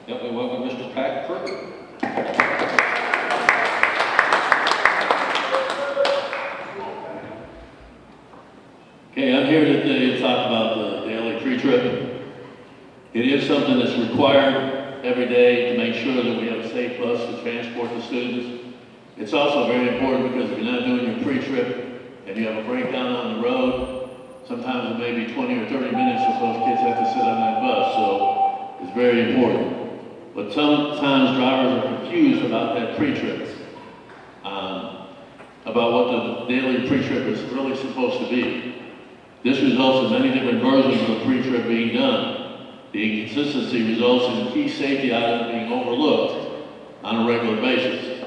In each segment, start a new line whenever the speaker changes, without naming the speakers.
Help me welcome Mr. Pat Crook.
Okay, I'm here today to talk about the daily pre-trip. It is something that's required every day to make sure that we have a safe bus to transport the students. It's also very important because if you're not doing your pre-trip and you have a breakdown on the road, sometimes it may be 20 or 30 minutes if those kids have to sit on that bus, so it's very important. But sometimes drivers are confused about that pre-trip, about what the daily pre-trip is really supposed to be. This results in many different versions of the pre-trip being done. The inconsistency results in key safety items being overlooked on a regular basis.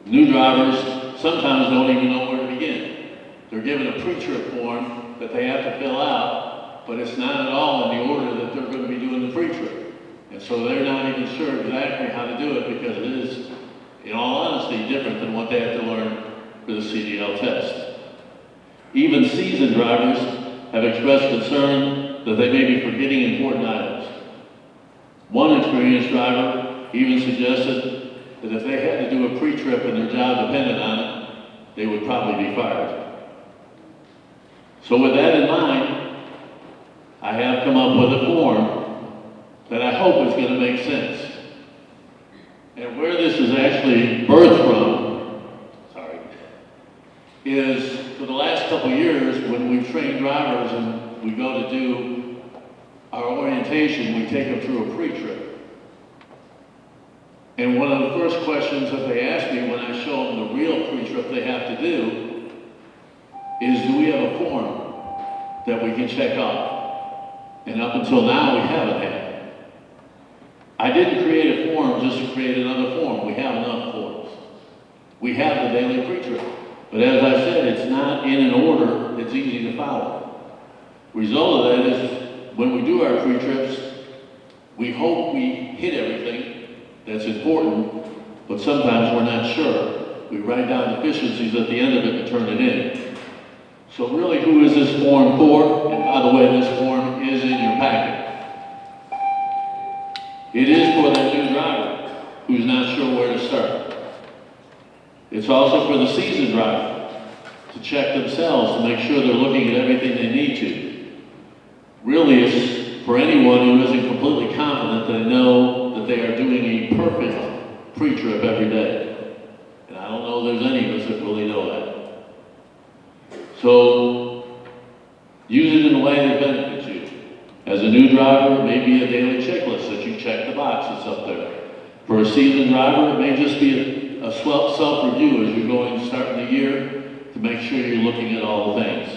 New drivers sometimes don't even know where to begin. They're given a pre-trip form that they have to fill out, but it's not at all in the order that they're going to be doing the pre-trip. And so they're not even sure exactly how to do it because it is, in all honesty, different than what they have to learn for the CDL test. Even seasoned drivers have expressed concern that they may be forgetting important items. One experienced driver even suggested that if they had to do a pre-trip and their job depended on it, they would probably be fired. So with that in mind, I have come up with a form that I hope is going to make sense. And where this is actually birthed from, is for the last couple of years when we've trained drivers and we go to do our orientation, we take them through a pre-trip. And one of the first questions that they ask me when I show them the real pre-trip they have to do is, do we have a form that we can check off? And up until now, we haven't had. I didn't create a form just to create another form. We have enough forms. We have the daily pre-trip. But as I said, it's not in an order that's easy to follow. Result of that is when we do our pre-trips, we hope we hit everything that's important, but sometimes we're not sure. We write down deficiencies at the end of it and turn it in. So really, who is this form for? And by the way, this form is in your packet. It is for that new driver who's not sure where to start. It's also for the seasoned driver to check themselves to make sure they're looking at everything they need to. Really, it's for anyone who isn't completely confident they know that they are doing a perfect pre-trip every day. And I don't know there's any of us that really know that. So, use it in a way that benefits you. As a new driver, it may be a daily checklist that you check the box that's up there. For a seasoned driver, it may just be a self-review as you're going starting the year to make sure you're looking at all the things.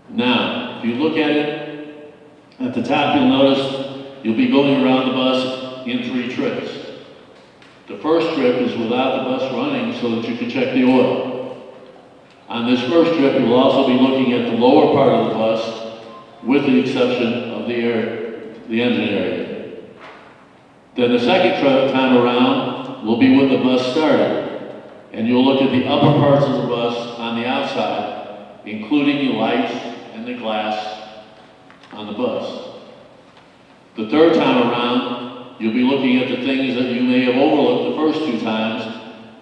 Now, if you look at it, at the top you'll notice you'll be going around the bus in 3 trips. The first trip is without the bus running so that you can check the oil. On this first trip, you'll also be looking at the lower part of the bus with the exception of the engine area. Then the second time around will be when the bus started, and you'll look at the upper parts of the bus on the outside, including the lights and the glass on the bus. The third time around, you'll be looking at the things that you may have overlooked the first 2 times,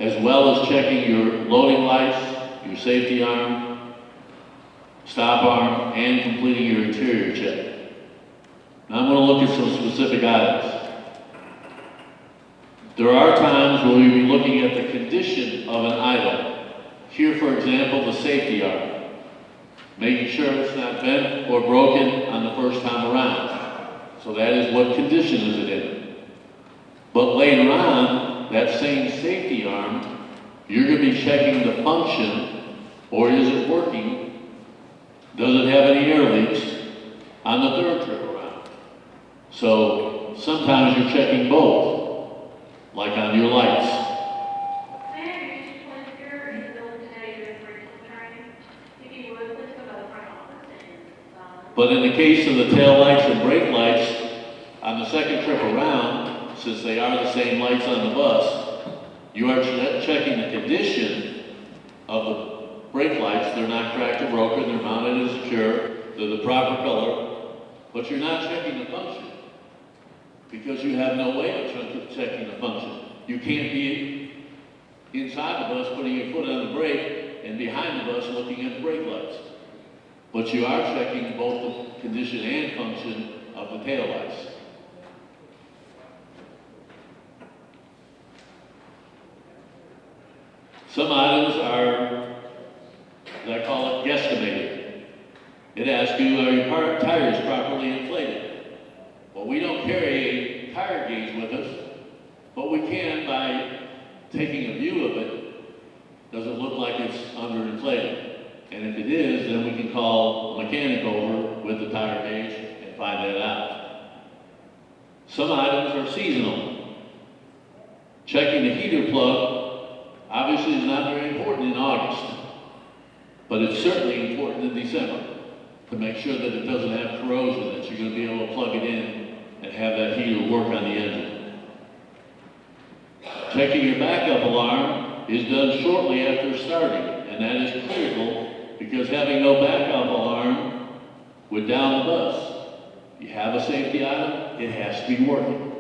as well as checking your loading lights, your safety arm, stop arm, and completing your interior check. Now I'm going to look at some specific items. There are times where we'll be looking at the condition of an item. Here, for example, the safety arm. Making sure it's not bent or broken on the first time around. So that is what condition is it in. But later on, that same safety arm, you're going to be checking the function, or is it working? Does it have any air leaks on the third trip around? So sometimes you're checking both. Like on your lights. But in the case of the tail lights and brake lights, on the second trip around, since they are the same lights on the bus, you are checking the condition of the brake lights. They're not cracked or broken, they're mounted and secure, they're the proper color, but you're not checking the function because you have no way of checking the function. You can't be inside the bus putting your foot on the brake and behind the bus looking at the brake lights. But you are checking both the condition and function of the taillights. Some items are, as I call it, guesstimated. It asks you, are your tires properly inflated? Well, we don't carry a tire gauge with us, but we can, by taking a view of it, does it look like it's underinflated? And if it is, then we can call a mechanic over with the tire gauge and find that out. Some items are seasonal. Checking the heater plug obviously is not very important in August, but it's certainly important in December to make sure that it doesn't have corrosion, that you're going to be able to plug it in and have that heater work on the engine. Checking your backup alarm is done shortly after starting, and that is critical because having no backup alarm would down the bus. You have a safety item, it has to be working.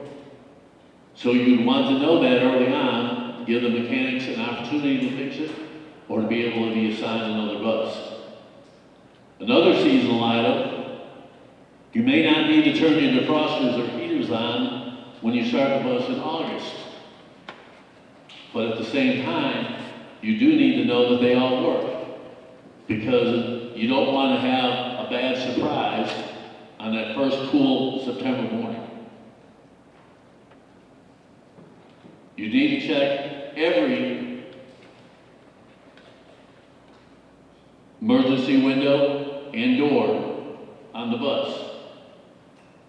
So you'd want to know that early on, give the mechanics an opportunity to fix it, or to be able to be assigned another bus. Another seasonal item, you may not need to turn your defrosters or heaters on when you start the bus in August. But at the same time, you do need to know that they all work, because you don't want to have a bad surprise on that first cool September morning. You need to check every emergency window and door on the bus.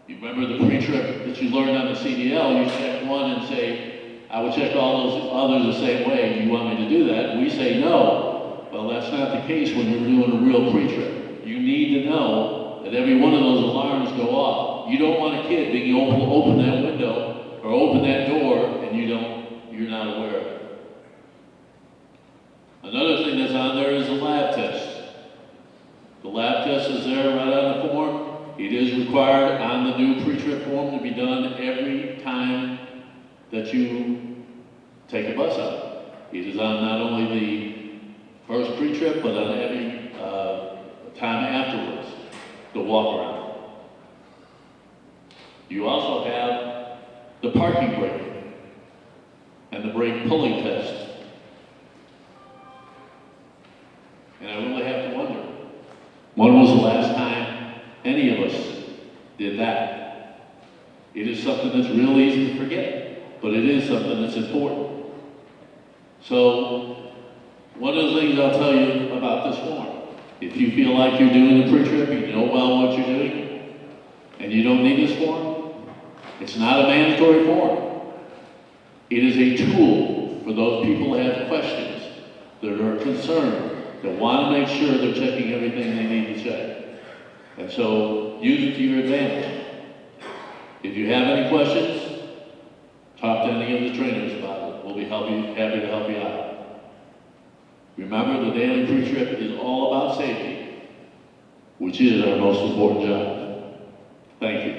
You remember the pre-trip that you learned on the CDL, you check one and say, I would check all those others the same way. Do you want me to do that? We say no. Well, that's not the case when you're doing a real pre-trip. You need to know that every one of those alarms go off. You don't want a kid being able to open that window or open that door and you're not aware of it. Another thing that's on there is the lab test. The lab test is there right on the form. It is required on the new pre-trip form to be done every time that you take a bus out. It is on not only the first pre-trip, but on every time afterwards, the walk around. You also have the parking brake and the brake pulling test. And I really have to wonder, when was the last time any of us did that? It is something that's real easy to forget, but it is something that's important. So, one of the things I'll tell you about this form, if you feel like you're doing a pre-trip, you know well what you're doing, and you don't need this form, it's not a mandatory form. It is a tool for those people that have questions, that are concerned, that want to make sure they're checking everything they need to check. And so, use it to your advantage. If you have any questions, talk to any of the trainers about it. We'll be happy to help you out. Remember, the daily pre-trip is all about safety, which is our most important job. Thank you.